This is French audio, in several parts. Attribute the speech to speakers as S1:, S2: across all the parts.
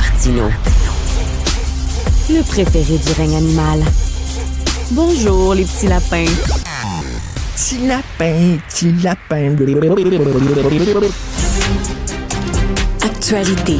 S1: Martineau, le préféré du règne animal. Bonjour, les petits lapins.
S2: Petit lapin, petit lapin.
S1: Actualité.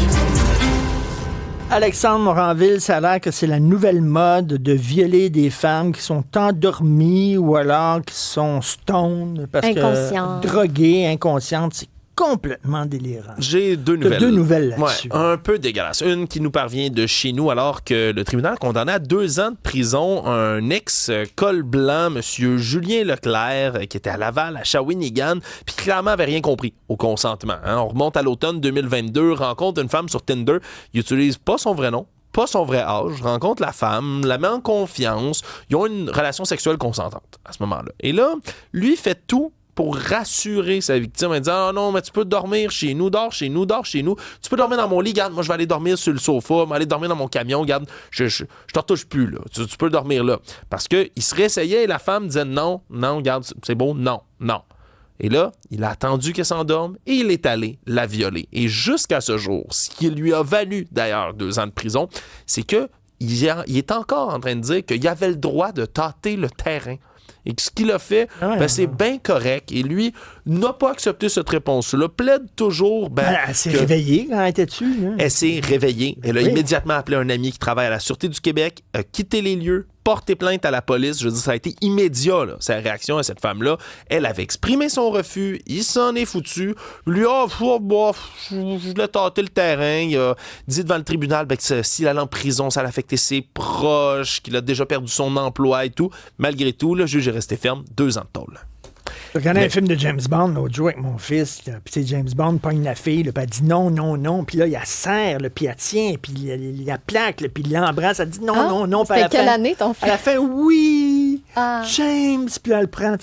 S2: Alexandre Moranville, ça a l'air que c'est la nouvelle mode de violer des femmes qui sont endormies ou alors qui sont stone parce que droguées, inconscientes. C'est complètement délirant.
S3: J'ai deux nouvelles.
S2: Deux nouvelles là-dessus.
S3: Ouais, un peu dégueulasse. Une qui nous parvient de chez nous alors que le tribunal condamnait à 2 ans de prison un ex-col blanc, M. Julien Leclerc, qui était à Laval, à Shawinigan, puis clairement avait rien compris au consentement. Hein. On remonte à l'automne 2022, rencontre une femme sur Tinder, il utilise pas son vrai nom, pas son vrai âge, rencontre la femme, la met en confiance, ils ont une relation sexuelle consentante à ce moment-là. Et là, lui fait tout pour rassurer sa victime en disant « Ah non, mais tu peux dormir chez nous, dors chez nous, tu peux dormir dans mon lit, garde, moi je vais aller dormir sur le sofa, aller dormir dans mon camion, garde, je te retouche plus, là, tu peux dormir là. » Parce qu'il se réessayait et la femme disait « Non, garde, c'est beau, non. » Et là, il a attendu qu'elle s'endorme et il est allé la violer. Et jusqu'à ce jour, ce qui lui a valu d'ailleurs 2 ans de prison, c'est qu'il est encore en train de dire qu'il avait le droit de tâter le terrain. Et que ce qu'il a fait, c'est bien correct. Et lui n'a pas accepté cette réponse-là. Plaide toujours.
S2: Elle s'est réveillée quand elle était dessus. Hein?
S3: Elle s'est réveillée. Elle a immédiatement appelé un ami qui travaille à la Sûreté du Québec, a quitté les lieux, porté plainte à la police. Je veux dire, ça a été immédiat, là, sa réaction à cette femme-là. Elle avait exprimé son refus. Il s'en est foutu. Lui, je voulais tâter le terrain. Il a dit devant le tribunal que s'il allait en prison, ça allait affecter ses proches, qu'il a déjà perdu son emploi et tout. Malgré tout, le juge est resté ferme. 2 ans de tôle.
S2: Je regardais un film de James Bond l'autre jour avec mon fils, puis James Bond pogne la fille, puis elle dit non, puis là, il la serre, puis elle tient, puis il la plaque, puis il l'embrasse, elle dit non,
S4: C'était quelle année, ton fils?
S2: Elle a fait oui, James, puis elle le prend.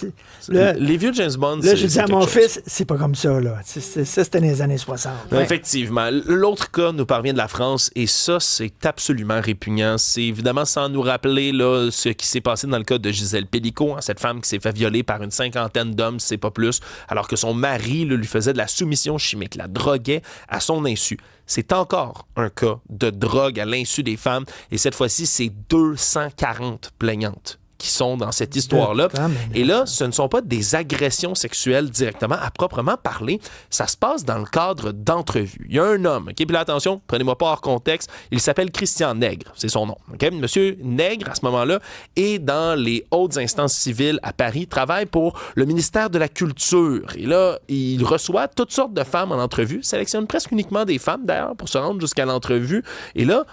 S3: Les vieux James Bond,
S2: là, j'ai dit à mon fils, c'est pas comme ça, là. Ça, c'était dans les années 60.
S3: Ouais. Effectivement. L'autre cas nous parvient de la France, et ça, c'est absolument répugnant. C'est évidemment sans nous rappeler là, ce qui s'est passé dans le cas de Gisèle Pélicaud, hein, cette femme qui s'est fait violer par une 50aine d'hommes, c'est pas plus, alors que son mari lui faisait de la soumission chimique, la droguait à son insu. C'est encore un cas de drogue à l'insu des femmes, et cette fois-ci, c'est 240 plaignantes qui sont dans cette histoire-là. Et là, ce ne sont pas des agressions sexuelles directement à proprement parler. Ça se passe dans le cadre d'entrevues. Il y a un homme, OK? Puis là, attention, prenez-moi pas hors contexte, il s'appelle Christian Nègre, c'est son nom. OK? Monsieur Nègre, à ce moment-là, est dans les hautes instances civiles à Paris, travaille pour le ministère de la Culture. Et là, il reçoit toutes sortes de femmes en entrevue, sélectionne presque uniquement des femmes, d'ailleurs, pour se rendre jusqu'à l'entrevue. Et là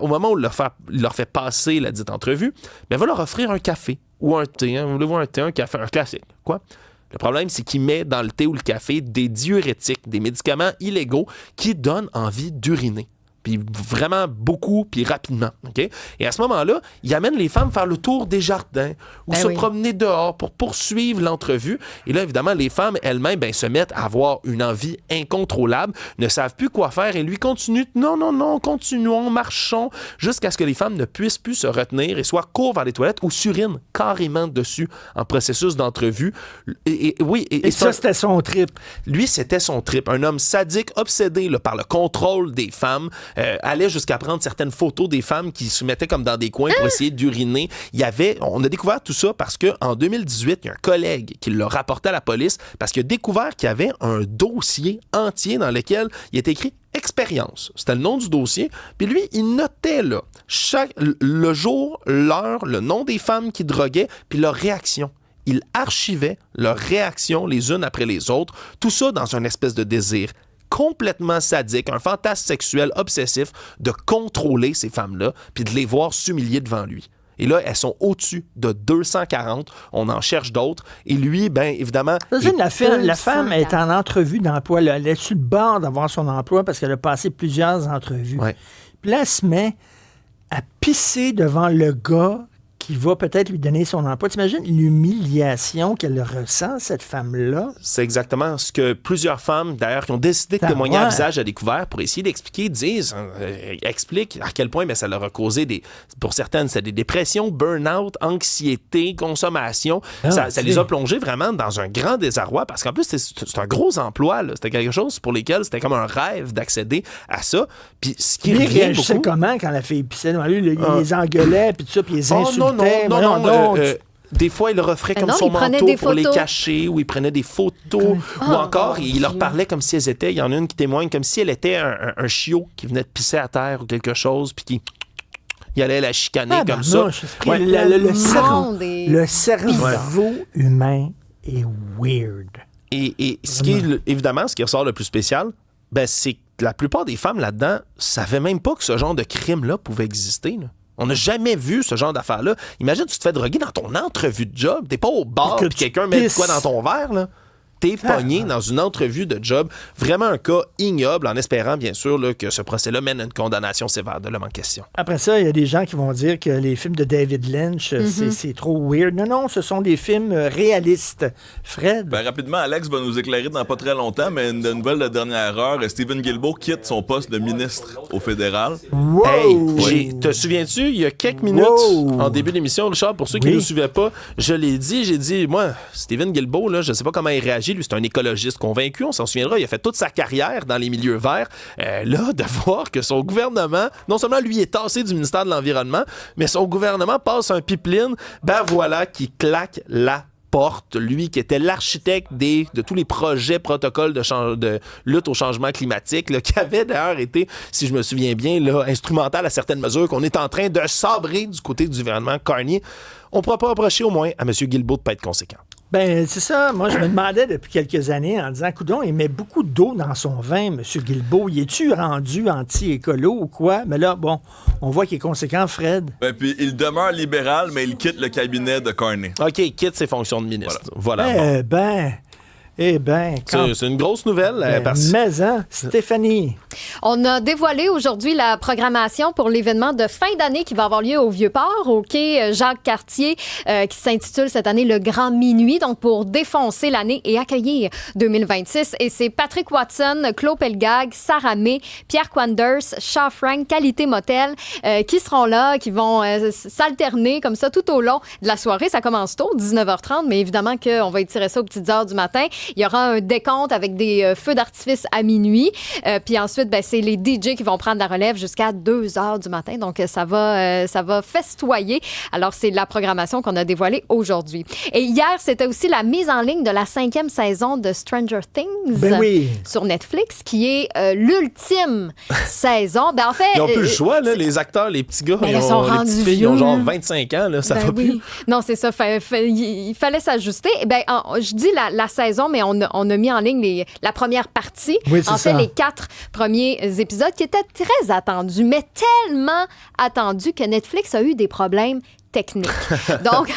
S3: au moment où il leur fait passer la dite entrevue, il va leur offrir un café ou un thé. Hein? Vous voulez voir un thé, un café, un classique. Quoi? Le problème, c'est qu'il met dans le thé ou le café des diurétiques, des médicaments illégaux qui donnent envie d'uriner. Puis vraiment beaucoup, puis rapidement. Okay? Et à ce moment-là, il amène les femmes faire le tour des jardins ou se promener dehors pour poursuivre l'entrevue. Et là, évidemment, les femmes elles-mêmes se mettent à avoir une envie incontrôlable, ne savent plus quoi faire et lui continuent. Non, continuons, marchons, jusqu'à ce que les femmes ne puissent plus se retenir et soit courent vers les toilettes ou s'urinent carrément dessus en processus d'entrevue. Et
S2: ça, c'était son trip.
S3: Lui, c'était son trip. Un homme sadique, obsédé là, par le contrôle des femmes, allait jusqu'à prendre certaines photos des femmes qui se mettaient comme dans des coins pour essayer d'uriner. On a découvert tout ça parce qu'en 2018, il y a un collègue qui l'a rapporté à la police parce qu'il a découvert qu'il y avait un dossier entier dans lequel il était écrit expérience. C'était le nom du dossier. Puis lui, il notait là, le jour, l'heure, le nom des femmes qui droguaient, puis leur réaction. Il archivait leurs réactions les unes après les autres, tout ça dans une espèce de désir complètement sadique, un fantasme sexuel obsessif de contrôler ces femmes-là puis de les voir s'humilier devant lui. Et là, elles sont au-dessus de 240. On en cherche d'autres. Et lui, bien évidemment...
S2: La femme est en entrevue d'emploi. Elle est sur le bord d'avoir son emploi parce qu'elle a passé plusieurs entrevues.
S3: Ouais.
S2: Puis là, elle se met à pisser devant le gars qui va peut-être lui donner son emploi. T'imagines l'humiliation qu'elle ressent, cette femme-là?
S3: C'est exactement ce que plusieurs femmes, d'ailleurs, qui ont décidé de témoigner à visage à découvert pour essayer d'expliquer, expliquent à quel point ça leur a causé, pour certaines, c'est des dépressions, burn-out, anxiété, consommation. Ça les a plongés vraiment dans un grand désarroi parce qu'en plus, c'est un gros emploi. Là. C'était quelque chose pour lesquels c'était comme un rêve d'accéder à ça. Puis ce qui revient beaucoup...
S2: comment quand la fille pissait devant lui? Il les engueulait, puis tout ça, puis il les insultait.
S3: Non. Des fois, il leur offrait comme son manteau pour les cacher, ou il prenait des photos, ou encore, il leur parlait comme si elles étaient, il y en a une qui témoigne, comme si elle était un chiot qui venait de pisser à terre ou quelque chose, puis qui... Il allait la chicaner comme ça.
S2: Le cerveau humain est weird.
S3: Et ce qui est, évidemment, ce qui ressort le plus spécial, c'est que la plupart des femmes là-dedans ne savaient même pas que ce genre de crime-là pouvait exister. Là. On n'a jamais vu ce genre d'affaires-là. Imagine, tu te fais droguer dans ton entrevue de job. T'es pas au bar puis quelqu'un met de quoi dans ton verre, là. T'es pogné dans une entrevue de job. Vraiment un cas ignoble, en espérant, bien sûr, là, que ce procès-là mène à une condamnation sévère de l'homme en question.
S2: Après ça, il y a des gens qui vont dire que les films de David Lynch, c'est trop weird. Non, ce sont des films réalistes. Fred?
S4: Rapidement, Alex va nous éclairer dans pas très longtemps, mais une nouvelle de dernière heure, Stephen Guilbeault quitte son poste de ministre au fédéral.
S2: Wow!
S3: Hey, te souviens-tu, il y a quelques minutes, en début d'émission, Richard, pour ceux qui ne nous suivaient pas, j'ai dit, moi, Stephen Guilbeault, là, je ne sais pas comment il réagit. Lui, c'est un écologiste convaincu, on s'en souviendra. Il a fait toute sa carrière dans les milieux verts. Là, de voir que son gouvernement, non seulement lui est tassé du ministère de l'Environnement, mais son gouvernement passe un pipeline, voilà, qui claque la porte, lui qui était l'architecte de tous les projets, protocoles de lutte au changement climatique, là, qui avait d'ailleurs été, si je me souviens bien, là, instrumental à certaines mesures qu'on est en train de sabrer du côté du gouvernement Carney. On ne pourra pas reprocher au moins à M. Guilbeault de ne pas être conséquent.
S2: C'est ça. Moi, je me demandais depuis quelques années en disant, coudonc, il met beaucoup d'eau dans son vin, M. Guilbeault. Il est-tu rendu anti-écolo ou quoi? Mais là, on voit qu'il est conséquent, Fred.
S4: Puis il demeure libéral, mais il quitte le cabinet de Carney.
S3: OK, il quitte ses fonctions de ministre. Voilà.
S2: C'est
S3: une grosse nouvelle.
S2: Stéphanie.
S5: On a dévoilé aujourd'hui la programmation pour l'événement de fin d'année qui va avoir lieu au Vieux-Port, au quai Jacques-Cartier, qui s'intitule cette année Le Grand Minuit, donc pour défoncer l'année et accueillir 2026. Et c'est Patrick Watson, Claude Pelgag, Sarah May, Pierre Quanders, Shaw Frank, Qualité Motel, qui seront là, qui vont s'alterner comme ça tout au long de la soirée. Ça commence tôt, 19h30, mais évidemment qu'on va étirer ça aux petites heures du matin. Il y aura un décompte avec des feux d'artifice à minuit. Puis ensuite, c'est les DJ qui vont prendre la relève jusqu'à 2 heures du matin. Donc, ça va festoyer. Alors, c'est la programmation qu'on a dévoilée aujourd'hui. Et hier, c'était aussi la mise en ligne de la 5e saison de Stranger Things sur Netflix, qui est l'ultime saison. En fait,
S3: ils n'ont plus le choix, là, les acteurs, les petits gars, les petites filles, ils ont genre 25 ans, là, ça va plus.
S5: Non, c'est ça. Il fallait s'ajuster. Je dis la saison, mais on a mis en ligne la première partie.
S2: Oui, c'est ça.
S5: Les 4 premiers épisodes qui étaient très attendus, mais tellement attendus que Netflix a eu des problèmes technique. Donc,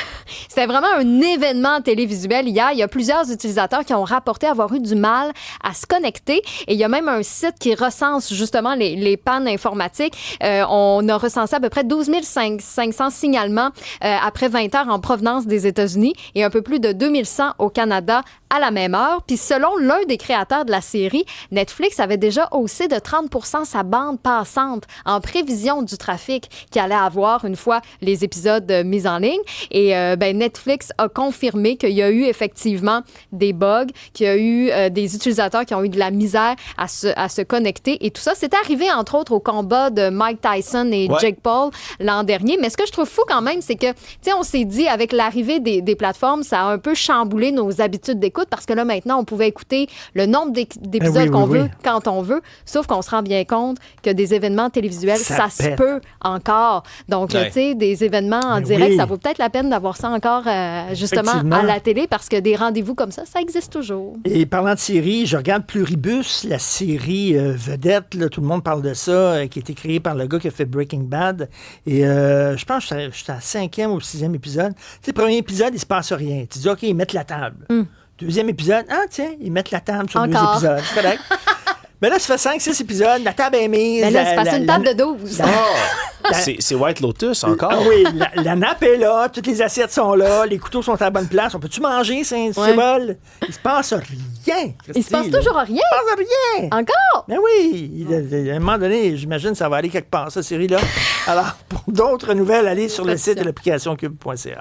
S5: c'était vraiment un événement télévisuel hier. Il y a plusieurs utilisateurs qui ont rapporté avoir eu du mal à se connecter et il y a même un site qui recense justement les pannes informatiques. On a recensé à peu près 12 500 signalements après 20 heures en provenance des États-Unis et un peu plus de 2100 au Canada à la même heure. Puis selon l'un des créateurs de la série, Netflix avait déjà haussé de 30% sa bande passante en prévision du trafic qu'il allait avoir une fois les épisodes mis en ligne. Et Netflix a confirmé qu'il y a eu effectivement des bugs, qu'il y a eu des utilisateurs qui ont eu de la misère à se connecter. Et tout ça, c'est arrivé entre autres au combat de Mike Tyson et Jake Paul l'an dernier. Mais ce que je trouve fou quand même, c'est que, tu sais, on s'est dit avec l'arrivée des plateformes, ça a un peu chamboulé nos habitudes d'écoute parce que là, maintenant, on pouvait écouter le nombre d'épisodes qu'on veut quand on veut. Sauf qu'on se rend bien compte que des événements télévisuels, ça se peut encore. Donc, tu sais, des événements en direct, ça vaut peut-être la peine d'avoir ça encore justement à la télé parce que des rendez-vous comme ça existe toujours.
S2: Et parlant de série, je regarde Pluribus, la série vedette, là, tout le monde parle de ça, qui a été créée par le gars qui a fait Breaking Bad. Et je pense que je suis à 5e ou 6e épisode. Tu sais, le premier épisode, il se passe rien. Tu dis, OK, ils mettent la table. Deuxième épisode, tiens, ils mettent la table sur 2 épisodes. C'est correct. Mais là, ça fait 5-6 épisodes, la table est mise.
S5: Mais là, c'est passé une table de 12.
S3: C'est White Lotus encore?
S2: Ah oui, la nappe est là, toutes les assiettes sont là, les couteaux sont à la bonne place. On peut-tu manger ces bols? Il se passe rien. Christy,
S5: il se passe toujours rien.
S2: Il se passe rien.
S5: Encore?
S2: Ben oui. À un moment donné, j'imagine que ça va aller quelque part, cette série-là. Alors, pour d'autres nouvelles, allez sur le site de l'application cube.ca.